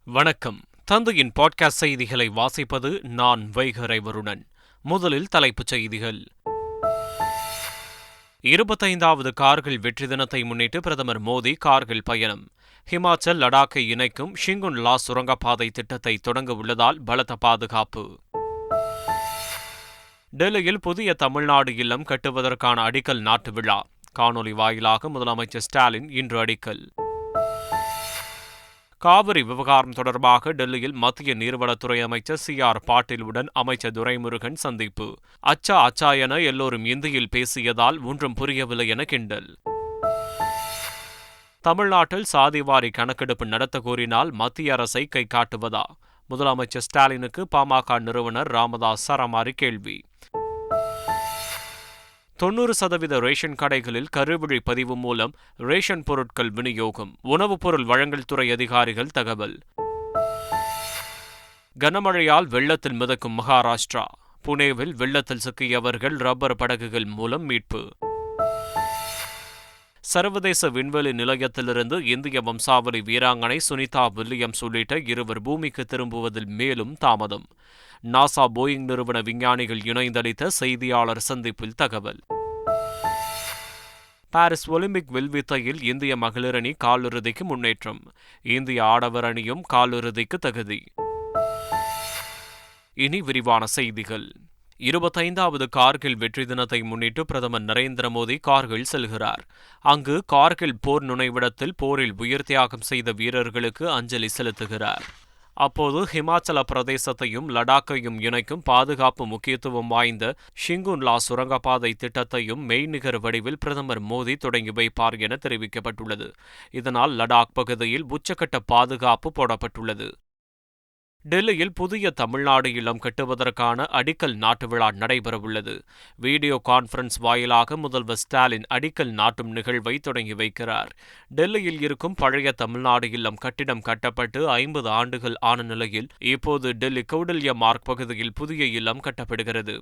வணக்கம். தந்தையின் பாட்காஸ்ட் செய்திகளை வாசிப்பது நான் வைகரை வருணன். முதலில் தலைப்புச் செய்திகள். 25வது கார்கில் வெற்றி தினத்தை முன்னிட்டு பிரதமர் மோடி கார்கில் பயணம். ஹிமாச்சல் லடாக்கை இணைக்கும் ஷிங்குன் லா சுரங்கப்பாதை திட்டத்தை தொடங்க உள்ளதால் பலத்த பாதுகாப்பு. டெல்லியில் புதிய தமிழ்நாடு இல்லம் கட்டுவதற்கான அடிக்கல் நாட்டு விழா. காணொலி வாயிலாக முதலமைச்சர் ஸ்டாலின் இன்று அடிக்கல். காவிரி விவகாரம் தொடர்பாக டெல்லியில் மத்திய நீர்வளத்துறை அமைச்சர் CR பாட்டீலுடன் அமைச்சர் துரைமுருகன் சந்திப்பு. அச்சா என எல்லோரும் இந்தியில் பேசியதால் ஒன்றும் புரியவில்லை என கிண்டல். தமிழ்நாட்டில் சாதிவாரி கணக்கெடுப்பு நடத்த கோரினால் மத்திய அரசை கை காட்டுவதா? முதலமைச்சர் ஸ்டாலினுக்கு பாமக நிறுவனர் ராமதாஸ் சரமாரி கேள்வி. 90% ரேஷன் கடைகளில் கருவிழி பதிவு மூலம் ரேஷன் பொருட்கள் விநியோகம். உணவுப் பொருள் வழங்கல் துறை அதிகாரிகள் தகவல். கனமழையால் வெள்ளத்தில் மிதக்கும் மகாராஷ்டிரா. புனேவில் வெள்ளத்தில் சிக்கியவர்கள் ரப்பர் படகுகள் மூலம் மீட்பு. சர்வதேச விண்வெளி நிலையத்திலிருந்து இந்திய வம்சாவளி வீராங்கனை சுனிதா வில்லியம்ஸ் உள்ளிட்ட 2 பூமிக்கு திரும்புவதில் மேலும் தாமதம். நாசா போயிங் நிறுவன விஞ்ஞானிகள் இணைந்தளித்த செய்தியாளர் சந்திப்பில் தகவல். பாரிஸ் ஒலிம்பிக் வில்வித்தையில் இந்திய மகளிர் அணி காலிறுதிக்கு முன்னேற்றம். இந்திய ஆடவர் அணியும் காலிறுதிக்கு தகுதி. இனி விரிவான செய்திகள். 25வது கார்கில் வெற்றி தினத்தை முன்னிட்டு பிரதமர் நரேந்திர மோடி கார்கில் செல்கிறார். அங்கு கார்கில் போர் நுழைவிடத்தில் போரில் உயிர் தியாகம் செய்த வீரர்களுக்கு அஞ்சலி செலுத்துகிறார். அப்போது ஹிமாச்சல பிரதேசத்தையும் லடாக்கையும் இணைக்கும் பாதுகாப்பு முக்கியத்துவம் வாய்ந்த ஷிங்குன் லா சுரங்கப்பாதை திட்டத்தையும் மெய்நிகர் வடிவில் பிரதமர் மோடி தொடங்கி வைப்பார் என தெரிவிக்கப்பட்டுள்ளது. இதனால் லடாக் பகுதியில் உச்சக்கட்ட பாதுகாப்பு போடப்பட்டுள்ளது. டெல்லியில் புதிய தமிழ்நாடு இல்லம் கட்டுவதற்கான அடிக்கல் நாட்டு விழா நடைபெறவுள்ளது. வீடியோ கான்பரன்ஸ் வாயிலாக முதல்வர் ஸ்டாலின் அடிக்கல் நாட்டும் நிகழ்வை தொடங்கி வைக்கிறார். டெல்லியில் இருக்கும் பழைய தமிழ்நாடு இல்லம் கட்டிடம் கட்டப்பட்டு 50 ஆண்டுகள் ஆன நிலையில் இப்போது டெல்லி கௌடல்யா மார்க் பகுதியில் புதிய இல்லம் கட்டப்படுகிறது.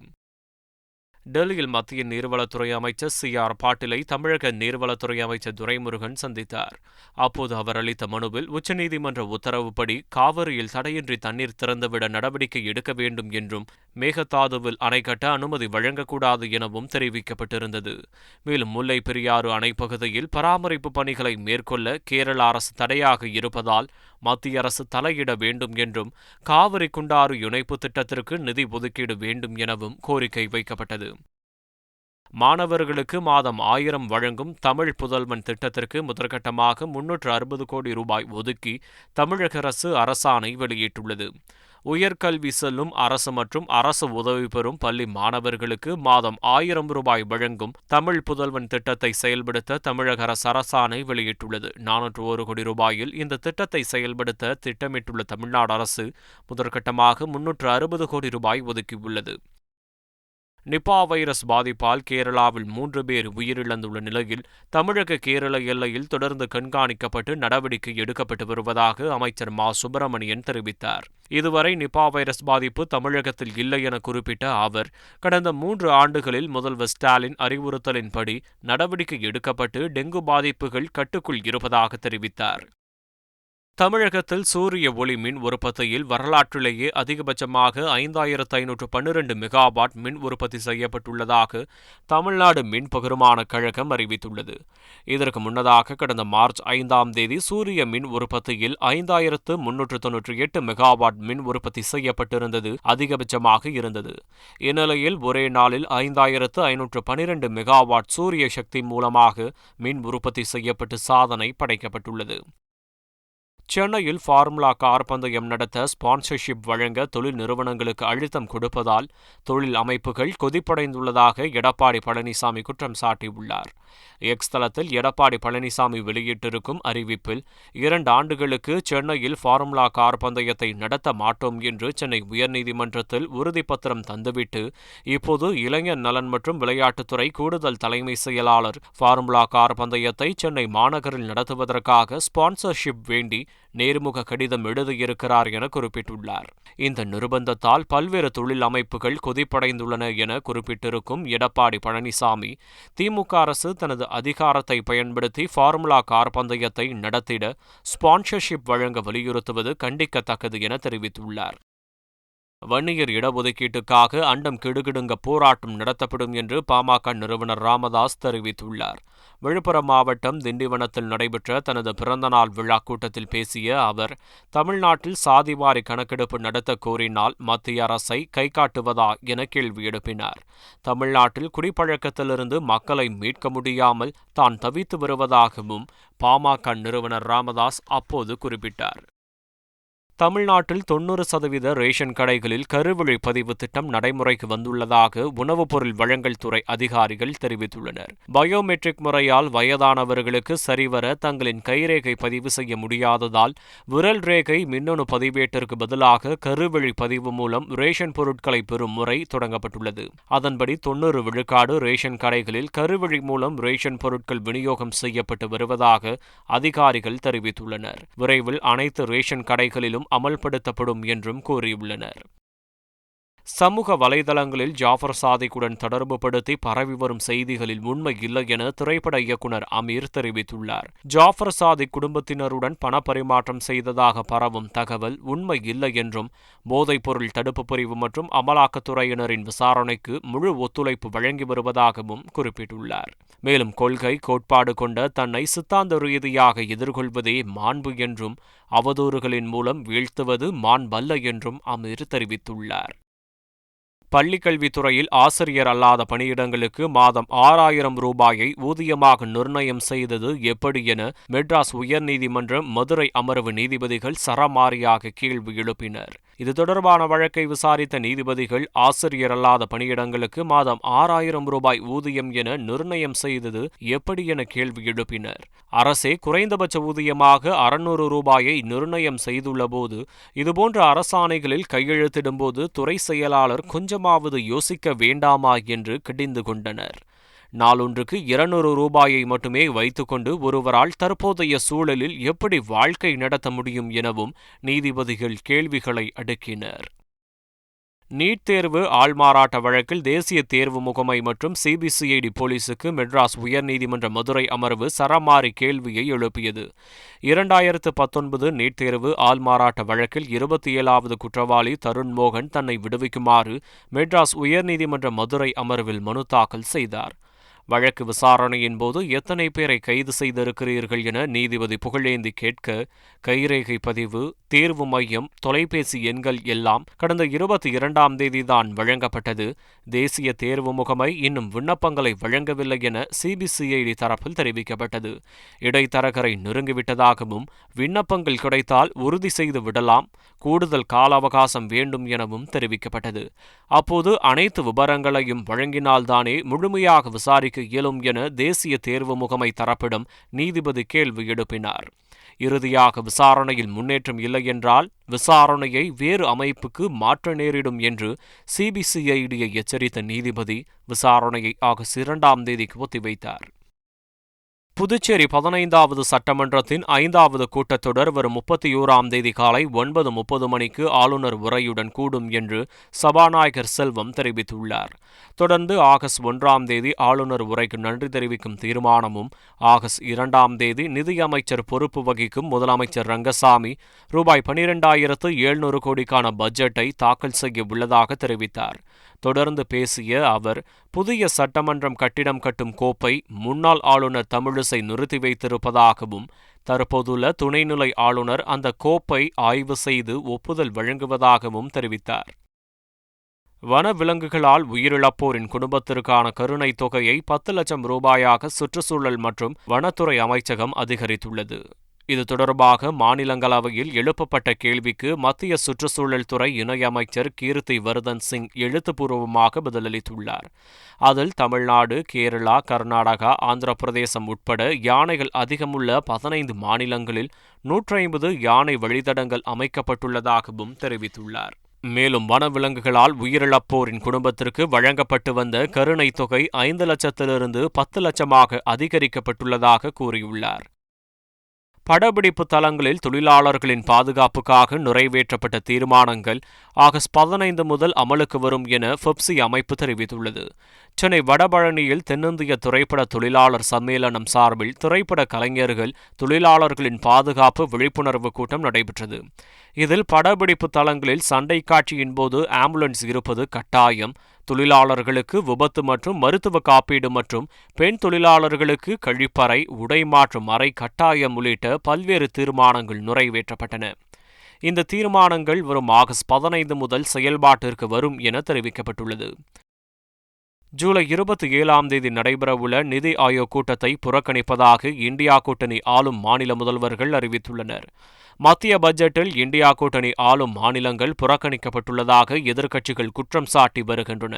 டெல்லியில் மத்திய நீர்வளத்துறை அமைச்சர் CR பாட்டீலை தமிழக நீர்வளத்துறை அமைச்சர் துரைமுருகன் சந்தித்தார். அப்போது அவர் அளித்த மனுவில் உச்சநீதிமன்ற உத்தரவுப்படி காவிரியில் தடையின்றி தண்ணீர் திறந்துவிட நடவடிக்கை எடுக்க வேண்டும் என்றும் மேகதாதுவில் அணை கட்ட அனுமதி வழங்கக்கூடாது எனவும் தெரிவிக்கப்பட்டிருந்தது. மேலும் முல்லை பெரியாறு அணை பகுதியில் பராமரிப்பு பணிகளை மேற்கொள்ள கேரள அரசு தடையாக இருப்பதால் மத்திய அரசு தலையிட வேண்டும் என்றும் காவிரி குண்டாறு இணைப்பு திட்டத்திற்கு நிதி ஒதுக்கீடு வேண்டும் எனவும் கோரிக்கை வைக்கப்பட்டது. மாணவர்களுக்கு மாதம் 1000 வழங்கும் தமிழ் புதல்வன் திட்டத்திற்கு முதற்கட்டமாக 360 கோடி ரூபாய் ஒதுக்கி தமிழக அரசு அரசாணை வெளியிட்டுள்ளது. உயர்கல்வி செல்லும் அரசு மற்றும் அரசு உதவி பெறும் பள்ளி மாணவர்களுக்கு மாதம் 1000 ரூபாய் வழங்கும் தமிழ் புதல்வன் திட்டத்தை செயல்படுத்த தமிழக அரசு அரசாணை வெளியிட்டுள்ளது. 401 கோடி ரூபாயில் இந்த திட்டத்தை செயல்படுத்த திட்டமிட்டுள்ள தமிழ்நாடு அரசு முதற்கட்டமாக 360 கோடி ரூபாய் ஒதுக்கியுள்ளது. நிபா வைரஸ் பாதிப்பால் கேரளாவில் 3 பேர் உயிரிழந்துள்ள நிலையில் தமிழக கேரள எல்லையில் தொடர்ந்து கண்காணிக்கப்பட்டு நடவடிக்கை எடுக்கப்பட்டு வருவதாக அமைச்சர் மா. சுப்பிரமணியன் தெரிவித்தார். இதுவரை நிபா வைரஸ் பாதிப்பு தமிழகத்தில் இல்லை என குறிப்பிட்ட அவர், கடந்த 3 ஆண்டுகளில் முதல்வர் ஸ்டாலின் அறிவுறுத்தலின்படி நடவடிக்கை எடுக்கப்பட்டு டெங்கு பாதிப்புகள் கட்டுக்குள் இருப்பதாக தெரிவித்தார். தமிழகத்தில் சூரிய ஒளி மின் உற்பத்தியில் வரலாற்றிலேயே அதிகபட்சமாக 5512 மெகாவாட் மின் உற்பத்தி செய்யப்பட்டுள்ளதாக தமிழ்நாடு மின் பகிர்மான கழகம் அறிவித்துள்ளது. இதற்கு முன்னதாக கடந்த மார்ச் 5ஆம் தேதி சூரிய மின் உற்பத்தியில் 5398 மெகாவாட் மின் உற்பத்தி செய்யப்பட்டிருந்தது அதிகபட்சமாக இருந்தது. இந்நிலையில் ஒரே நாளில் 5512 மெகாவாட் சூரிய சக்தி மூலமாக மின் உற்பத்தி செய்யப்பட்டு சாதனை படைக்கப்பட்டுள்ளது. சென்னையில் ஃபார்முலா கார் பந்தயம் நடத்த ஸ்பான்சர்ஷிப் வழங்க தொழில் நிறுவனங்களுக்கு அழுத்தம் கொடுப்பதால் தொழில் அமைப்புகள் கொதிப்படைந்துள்ளதாக எடப்பாடி பழனிசாமி குற்றம் சாட்டியுள்ளார். எக்ஸ் தளத்தில் எடப்பாடி பழனிசாமி வெளியிட்டிருக்கும் அறிவிப்பில் 2 ஆண்டுகளுக்கு சென்னையில் ஃபார்முலா கார் பந்தயத்தை நடத்த மாட்டோம் என்று சென்னை உயர்நீதிமன்றத்தில் உறுதிப்பத்திரம் தந்துவிட்டு இப்போது இளைஞர் நலன் மற்றும் விளையாட்டுத்துறை கூடுதல் தலைமை செயலாளர் ஃபார்முலா கார் பந்தயத்தை சென்னை மாநகரில் நடத்துவதற்காக ஸ்பான்சர்ஷிப் வேண்டி நேர்முக கடிதம் எழுதியிருக்கிறார் என குறிப்பிட்டுள்ளார். இந்த நிர்பந்தத்தால் பல்வேறு தொழில் அமைப்புகள் கொதிப்படைந்துள்ளன என குறிப்பிட்டிருக்கும் எடப்பாடி பழனிசாமி, திமுக அரசு தனது அதிகாரத்தை பயன்படுத்தி ஃபார்முலா கார் பந்தயத்தை நடத்திட ஸ்பான்சர்ஷிப் வழங்க வலியுறுத்துவது கண்டிக்கத்தக்கது என தெரிவித்துள்ளார். வன்னியர் இடஒதுக்கீட்டுக்காக அண்டம் கிடுகிடுங்க போராட்டம் நடத்தப்படும் என்று பாமக நிறுவனர் ராமதாஸ் தெரிவித்துள்ளார். விழுப்புரம் மாவட்டம் திண்டிவனத்தில் நடைபெற்ற தனது பிறந்தநாள் விழா கூட்டத்தில் பேசிய அவர், தமிழ்நாட்டில் சாதிவாரி கணக்கெடுப்பு நடத்த கோரினால் மத்திய அரசை கைகாட்டுவதா என கேள்வி எழுப்பினார். தமிழ்நாட்டில் குடிப்பழக்கத்திலிருந்து மக்களை மீட்க முடியாமல் தான் தவித்து வருவதாகவும் பாமக நிறுவனர் ராமதாஸ் அப்போது குறிப்பிட்டார். தமிழ்நாட்டில் 90% ரேஷன் கடைகளில் கருவழி பதிவு திட்டம் நடைமுறைக்கு வந்துள்ளதாக உணவுப் பொருள் வழங்கல் துறை அதிகாரிகள் தெரிவித்துள்ளனர். பயோமெட்ரிக் முறையால் வயதானவர்களுக்கு சரிவர தங்களின் கைரேகை பதிவு செய்ய முடியாததால் விரல் ரேகை மின்னணு பதிவேட்டிற்கு பதிலாக கருவழி பதிவு மூலம் ரேஷன் பொருட்களை பெறும் முறை தொடங்கப்பட்டுள்ளது. அதன்படி 90 விழுக்காடு ரேஷன் கடைகளில் கருவழி மூலம் ரேஷன் பொருட்கள் விநியோகம் செய்யப்பட்டு வருவதாக அதிகாரிகள் தெரிவித்துள்ளனர். விரைவில் அனைத்து ரேஷன் கடைகளிலும் அமல்படுத்தப்படும் என்றும் கூறியுள்ளனர். சமூக வலைதளங்களில் ஜாஃபர் சாதிக்குடன் தொடர்புபடுத்தி பரவி வரும் செய்திகளில் உண்மை இல்லை என திரைப்பட இயக்குனர் அமீர் தெரிவித்துள்ளார். ஜாஃபர் சாதிக் குடும்பத்தினருடன் பணப்பரிமாற்றம் செய்ததாக பரவும் தகவல் உண்மை இல்லை என்றும், போதைப்பொருள் தடுப்பு பிரிவு மற்றும் அமலாக்கத்துறையினரின் விசாரணைக்கு முழு ஒத்துழைப்பு வழங்கி வருவதாகவும் குறிப்பிட்டுள்ளார். மேலும் கொள்கை கோட்பாடு கொண்ட தன்னை சித்தாந்த ரீதியாக எதிர்கொள்வதே மாண்பு என்றும், அவதூறுகளின் மூலம் வீழ்த்துவது மாண்பல்ல என்றும் அமீர் தெரிவித்துள்ளார். பள்ளிக்கல்வித்துறையில் ஆசிரியர் அல்லாத பணியிடங்களுக்கு மாதம் 6000 ரூபாயை ஊதியமாக நிர்ணயம் செய்தது எப்படி என மெட்ராஸ் உயர்நீதிமன்ற மதுரை அமர்வு நீதிபதிகள் சரமாரியாக கேள்வி எழுப்பினர். இது தொடர்பான வழக்கை விசாரித்த நீதிபதிகள் ஆசிரியர் அல்லாத பணியிடங்களுக்கு மாதம் 6000 ரூபாய் ஊதியம் என நிர்ணயம் செய்தது எப்படி என கேள்வி எழுப்பினர். அரசே குறைந்தபட்ச ஊதியமாக 600 ரூபாயை நிர்ணயம் செய்துள்ள போது இதுபோன்ற அரசாணைகளில் கையெழுத்திடும்போது துறை செயலாளர் கொஞ்சமாவது யோசிக்க வேண்டாமா என்று கிடிந்து கொண்டனர். நாளொன்றுக்கு 200 ரூபாயை மட்டுமே வைத்துக்கொண்டு ஒருவரால் தற்போதைய சூழலில் எப்படி வாழ்க்கை நடத்த முடியும் எனவும் நீதிபதிகள் கேள்விகளை அடுக்கினர். நீட் தேர்வு ஆள்மாறாட்ட வழக்கில் தேசிய தேர்வு முகமை மற்றும் சிபிசிஐடி போலீசுக்கு மெட்ராஸ் உயர்நீதிமன்ற மதுரை அமர்வு சரமாரி கேள்வியை எழுப்பியது. 2019 நீட் தேர்வு ஆள்மாறாட்ட வழக்கில் 27வது குற்றவாளி தருண் மோகன் தன்னை விடுவிக்குமாறு மெட்ராஸ் உயர்நீதிமன்ற மதுரை அமர்வில் மனு தாக்கல் செய்தார். வழக்கு விசாரணையின் போது எத்தனை பேரை கைது செய்திருக்கிறீர்கள் என நீதிபதி புகழேந்தி கேட்க, கைரேகை பதிவு, தேர்வு மையம், தொலைபேசி எண்கள் எல்லாம் கடந்த 22ஆம் தேதிதான் வழங்கப்பட்டது. தேசிய தேர்வு முகமை இன்னும் விண்ணப்பங்களை வழங்கவில்லை என சிபிசிஐடி தரப்பில் தெரிவிக்கப்பட்டது. இடைத்தரகரை நெருங்கிவிட்டதாகவும், விண்ணப்பங்கள் கிடைத்தால் உறுதி செய்து விடலாம், கூடுதல் கால அவகாசம் வேண்டும் எனவும் தெரிவிக்கப்பட்டது. அப்போது அனைத்து விபரங்களையும் வழங்கினால்தானே முழுமையாக விசாரிக்க இயலும் என தேசிய தேர்வு முகமை தரப்பிடம் நீதிபதி கேள்வி எழுப்பினார். இறுதியாக விசாரணையில் முன்னேற்றம் இல்லை என்றால் விசாரணையை வேறு அமைப்புக்கு மாற்ற நேரிடும் என்று சிபிசிஐடியை எச்சரித்த நீதிபதி விசாரணையை ஆகஸ்ட் 2ஆம் தேதிக்கு ஒத்திவைத்தார். புதுச்சேரி 15வது சட்டமன்றத்தின் 5வது கூட்டத்தொடர் வரும் 31ஆம் தேதி காலை 9:30 மணிக்கு ஆளுநர் உரையுடன் கூடும் என்று சபாநாயகர் செல்வம் தெரிவித்துள்ளார். தொடர்ந்து ஆகஸ்ட் 1ஆம் தேதி ஆளுநர் உரைக்கு நன்றி தெரிவிக்கும் தீர்மானமும், ஆகஸ்ட் 2ஆம் தேதி நிதியமைச்சர் பொறுப்பு வகிக்கும் முதலமைச்சர் ரங்கசாமி ரூபாய் 12,700 கோடிக்கான பட்ஜெட்டை தாக்கல் செய்ய உள்ளதாக தெரிவித்தார். தொடர்ந்து பேசிய அவர், புதிய சட்டமன்றம் கட்டிடம் கட்டும் கோப்பை முன்னாள் ஆளுநர் தமிழிசை நிறுத்தி வைத்திருப்பதாகவும், தற்போதுள்ள துணைநிலை ஆளுநர் அந்த கோப்பை ஆய்வு செய்து ஒப்புதல் வழங்குவதாகவும் தெரிவித்தார். வனவிலங்குகளால் உயிரிழப்போரின் குடும்பத்திற்கான கருணை தொகையை 10 லட்சம் ரூபாயாக சுற்றுச்சூழல் மற்றும் வனத்துறை அமைச்சகம் அதிகரித்துள்ளது. இது தொடர்பாக மாநிலங்களவையில் எழுப்பப்பட்ட கேள்விக்கு மத்திய சுற்றுச்சூழல் துறை இணையமைச்சர் கீர்த்தி வர்தன் சிங் எழுத்துப்பூர்வமாக பதிலளித்துள்ளார். அதில் தமிழ்நாடு, கேரளா, கர்நாடகா, ஆந்திர பிரதேசம் உட்பட யானைகள் அதிகமுள்ள 15 மாநிலங்களில் 150 யானை வழித்தடங்கள் அமைக்கப்பட்டுள்ளதாகவும் தெரிவித்துள்ளார். மேலும் வனவிலங்குகளால் உயிரிழப்போரின் குடும்பத்திற்கு வழங்கப்பட்டு வந்த கருணை தொகை 5 லட்சத்திலிருந்து 10 லட்சமாக அதிகரிக்கப்பட்டுள்ளதாக கூறியுள்ளார். படப்பிடிப்பு தளங்களில் தொழிலாளர்களின் பாதுகாப்புக்காக நிறைவேற்றப்பட்ட தீர்மானங்கள் ஆகஸ்ட் 15 முதல் அமலுக்கு வரும் என பெப்சி அமைப்பு தெரிவித்துள்ளது. சென்னை வடபழனியில் தென்னிந்திய திரைப்பட தொழிலாளர் சம்மேளனம் சார்பில் திரைப்பட கலைஞர்கள் தொழிலாளர்களின் பாதுகாப்பு விழிப்புணர்வு கூட்டம் நடைபெற்றது. இதில் படப்பிடிப்பு தளங்களில் சண்டை காட்சியின் போது ஆம்புலன்ஸ் இருப்பது கட்டாயம், தொழிலாளர்களுக்கு விபத்து மற்றும் மருத்துவ காப்பீடு மற்றும் பெண் தொழிலாளர்களுக்கு கழிப்பறை, உடை மாற்றும் அறை கட்டாயம் உள்ளிட்ட பல்வேறு தீர்மானங்கள் நிறைவேற்றப்பட்டன. இந்த தீர்மானங்கள் வரும் ஆகஸ்ட் 15 முதல் செயல்பாட்டிற்கு வரும் என தெரிவிக்கப்பட்டுள்ளது. ஜூலை 27 நடைபெறவுள்ள நிதி ஆயோக் கூட்டத்தை புறக்கணிப்பதாக இந்தியா கூட்டணி ஆளும் மாநில முதல்வர்கள் அறிவித்துள்ளனர். மத்திய பட்ஜெட்டில் இந்தியா கூட்டணி ஆளும் மாநிலங்கள் புறக்கணிக்கப்பட்டுள்ளதாக எதிர்க்கட்சிகள் குற்றம் சாட்டி வருகின்றன.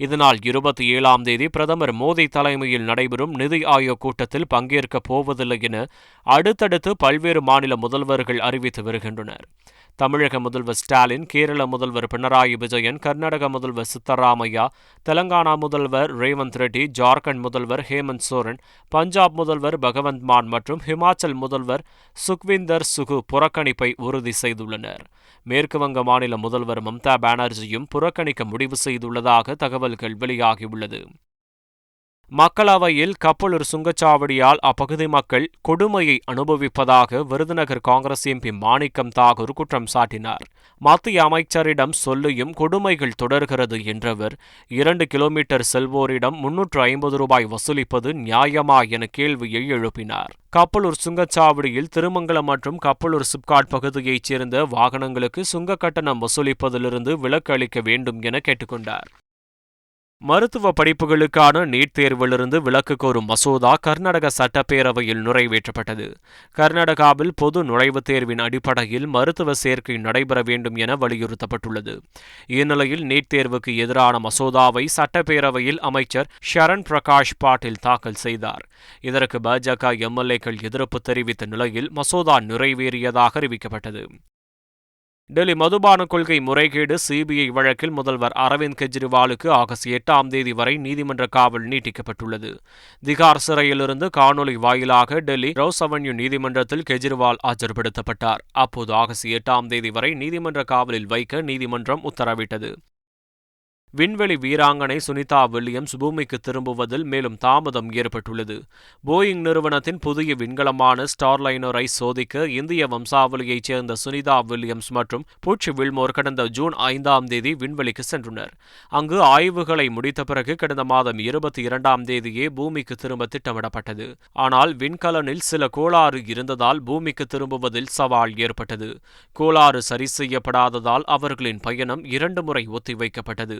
இதனால் 27 பிரதமர் மோடி தலைமையில் நடைபெறும் நிதி ஆயோக் கூட்டத்தில் பங்கேற்கப் போவதில்லை என அடுத்தடுத்து பல்வேறு மாநில முதல்வர்கள் அறிவித்து வருகின்றனர். தமிழக முதல்வர் ஸ்டாலின், கேரள முதல்வர் பினராயி விஜயன், கர்நாடக முதல்வர் சித்தராமையா, தெலங்கானா முதல்வர் ரேவந்த் ரெட்டி, ஜார்க்கண்ட் முதல்வர் ஹேமந்த் சோரன், பஞ்சாப் முதல்வர் பகவந்த் மான் மற்றும் ஹிமாச்சல் முதல்வர் சுக்விந்தர் சுகு புறக்கணிப்பை உறுதி செய்துள்ளனர். மேற்குவங்க மாநில முதல்வர் மம்தா பானர்ஜியும் புறக்கணிக்க முடிவு செய்துள்ளதாக தகவல்கள் வெளியாகியுள்ளது. மக்களவையில் கப்பலூர் சுங்கச்சாவடியால் அப்பகுதி மக்கள் கொடுமையை அனுபவிப்பதாக விருதுநகர் காங்கிரஸ் எம்பி மாணிக்கம் தாகூர் குற்றம் சாட்டினார். மத்திய அமைச்சரிடம் சொல்லியும் கொடுமைகள் தொடர்கிறது என்றவர் 2 கிலோமீட்டர் செல்வோரிடம் 350 ரூபாய் வசூலிப்பது நியாயமா என கேள்வியை எழுப்பினார். கப்பலூர் சுங்கச்சாவடியில் திருமங்கலம் மற்றும் கப்பலூர் சிப்காட் பகுதியைச் சேர்ந்த வாகனங்களுக்கு சுங்க கட்டணம் வசூலிப்பதிலிருந்து விலக்கு அளிக்க வேண்டும் என கேட்டுக்கொண்டார். மருத்துவ படிப்புகளுக்கான நீட் தேர்விலிருந்து விலக்கு கோரும் மசோதா கர்நாடக சட்டப்பேரவையில் நிறைவேற்றப்பட்டது. கர்நாடகாவில் பொது நுழைவுத் தேர்வின் அடிப்படையில் மருத்துவ சேர்க்கை நடைபெற வேண்டும் என வலியுறுத்தப்பட்டுள்ளது. இந்நிலையில் நீட் தேர்வுக்கு எதிரான மசோதாவை சட்டப்பேரவையில் அமைச்சர் ஷரண் பிரகாஷ் பாட்டீல் தாக்கல் செய்தார். இதற்கு பாஜக எம்எல்ஏக்கள் எதிர்ப்பு தெரிவித்த நிலையில் மசோதா நிறைவேறியதாக அறிவிக்கப்பட்டது. டெல்லி மதுபான கொள்கை முறைகேடு சிபிஐ வழக்கில் முதல்வர் அரவிந்த் கெஜ்ரிவாலுக்கு ஆகஸ்ட் 8 வரை நீதிமன்ற காவல் நீட்டிக்கப்பட்டுள்ளது. திகார் சிறையிலிருந்து காணொலி வாயிலாக டெல்லி ரோஸ் அவென்யூ நீதிமன்றத்தில் கெஜ்ரிவால் ஆஜர்படுத்தப்பட்டார். அப்போது ஆகஸ்ட் 8 வரை நீதிமன்ற காவலில் வைக்க நீதிமன்றம் உத்தரவிட்டது. விண்வெளி வீராங்கனை சுனிதா வில்லியம்ஸ் பூமிக்கு திரும்புவதில் மேலும் தாமதம் ஏற்பட்டுள்ளது. போயிங் நிறுவனத்தின் புதிய விண்கலமான ஸ்டார்லைனரை சோதிக்க இந்திய வம்சாவளியைச் சேர்ந்த சுனிதா வில்லியம்ஸ் மற்றும் பூட்சி வில்மோர் கடந்த ஜூன் 5 விண்வெளிக்கு சென்றனர். அங்கு ஆய்வுகளை முடித்த பிறகு கடந்த மாதம் 22 பூமிக்கு திரும்ப திட்டமிடப்பட்டது. ஆனால் விண்கலனில் சில கோளாறு இருந்ததால் பூமிக்கு திரும்புவதில் சவால் ஏற்பட்டது. கோளாறு சரி செய்யப்படாததால் அவர்களின் பயணம் 2 முறை ஒத்திவைக்கப்பட்டது.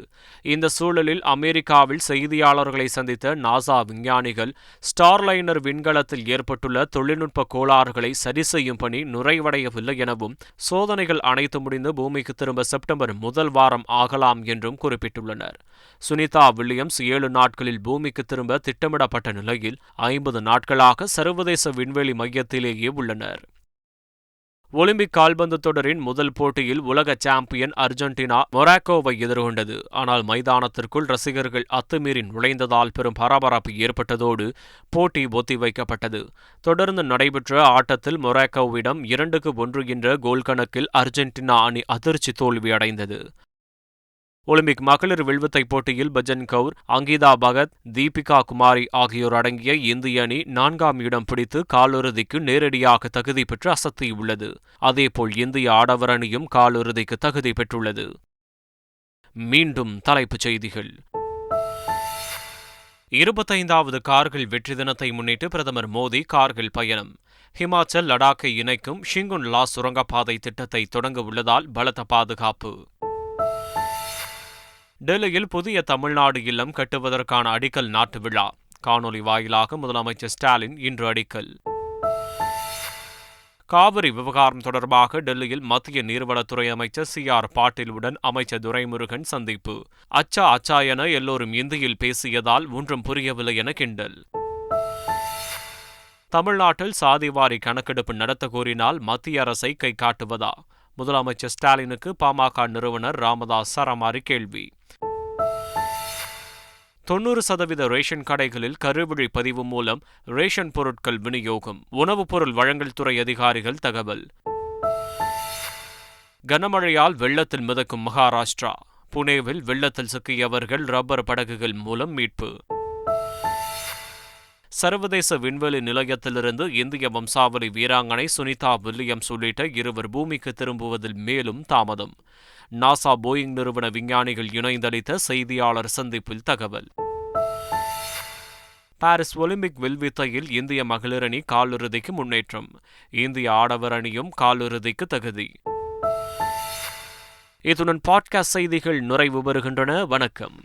இந்த சூழலில் அமெரிக்காவில் செய்தியாளர்களை சந்தித்த நாசா விஞ்ஞானிகள் ஸ்டார்லைனர் விண்கலத்தில் ஏற்பட்டுள்ள தொழில்நுட்ப கோளாறுகளை சரி செய்யும் பணி நிறைவடையவில்லை எனவும் சோதனைகள் அனைத்து முடிந்து பூமிக்கு திரும்ப செப்டம்பர் 1 வாரம் ஆகலாம் என்றும் குறிப்பிட்டுள்ளனர். சுனிதா வில்லியம்ஸ் 7 நாட்களில் பூமிக்கு திரும்ப திட்டமிடப்பட்ட நிலையில் 50 நாட்களாக சர்வதேச விண்வெளி மையத்திலேயே உள்ளனர். ஒலிம்பிக் கால்பந்து தொடரின் முதல் போட்டியில் உலக சாம்பியன் அர்ஜென்டினா மொராக்கோவை எதிர்கொண்டது. ஆனால் மைதானத்திற்குள் ரசிகர்கள் அத்துமீறி நுழைந்ததால் பெரும் பரபரப்பு ஏற்பட்டதோடு போட்டி ஒத்திவைக்கப்பட்டது. தொடர்ந்து நடைபெற்ற ஆட்டத்தில் மொராக்கோவிடம் 2-1 என்ற கோல் கணக்கில் அர்ஜென்டினா அணி அதிர்ச்சி தோல்வியடைந்தது. ஒலிம்பிக் மகளிர் வில்வித்தை போட்டியில் பஜன் கவுர், அங்கிதா பகத், தீபிகா குமாரி ஆகியோர் அடங்கிய இந்திய அணி 4ஆம் இடம் பிடித்து காலிறுதிக்கு நேரடியாக தகுதி பெற்று அசத்தியுள்ளது. அதேபோல் இந்திய ஆடவர் அணியும் காலிறுதிக்கு தகுதி பெற்றுள்ளது. மீண்டும் தலைப்புச் செய்திகள். 25வது கார்கில் வெற்றி தினத்தை முன்னிட்டு பிரதமர் மோடி கார்கில் பயணம். ஹிமாச்சல் லடாக்கை இணைக்கும் ஷிங்குன் லா சுரங்கப்பாதை திட்டத்தை தொடங்க உள்ளதால் பலத்த பாதுகாப்பு. டெல்லியில் புதிய தமிழ்நாடு இல்லம் கட்டுவதற்கான அடிக்கல் நாட்டு விழா. காணொலி வாயிலாக முதலமைச்சர் ஸ்டாலின் இன்று அடிக்கல். காவிரி விவகாரம் தொடர்பாக டெல்லியில் மத்திய நீர்வளத்துறை அமைச்சர் CR பாட்டீலுடன் அமைச்சர் துரைமுருகன் சந்திப்பு. அச்சா என எல்லோரும் இந்தியில் பேசியதால் ஒன்றும் புரியவில்லை என கிண்டல். தமிழ்நாட்டில் சாதிவாரி கணக்கெடுப்பு நடத்த கோரினால் மத்திய அரசை கை காட்டுவதா? முதலமைச்சர் ஸ்டாலினுக்கு பாமக நிறுவனர் ராமதாஸ் சரமாரி கேள்வி. 90% ரேஷன் கடைகளில் கருவிழி பதிவு மூலம் ரேஷன் பொருட்கள் விநியோகம். உணவுப் பொருள் வழங்கல் துறை அதிகாரிகள் தகவல். கனமழையால் வெள்ளத்தில் மிதக்கும் மகாராஷ்டிரா. புனேவில் வெள்ளத்தில் சிக்கியவர்கள் ரப்பர் படகுகள் மூலம் மீட்பு. சர்வதேச விண்வெளி நிலையத்திலிருந்து இந்திய வம்சாவளி வீராங்கனை சுனிதா வில்லியம்ஸ் உள்ளிட்ட 2 பூமிக்கு திரும்புவதில் மேலும் தாமதம். நாசா போயிங் நிறுவன விஞ்ஞானிகள் இணைந்தளித்த செய்தியாளர் சந்திப்பில் தகவல். பாரிஸ் ஒலிம்பிக் வில்வித்தையில் இந்திய மகளிர் அணி காலிறுதிக்கு முன்னேற்றம். இந்திய ஆடவர் அணியும் காலிறுதிக்கு தகுதி. இத்துடன் பாட்காஸ்ட் செய்திகள் நிறைவு பெறுகின்றன. வணக்கம்.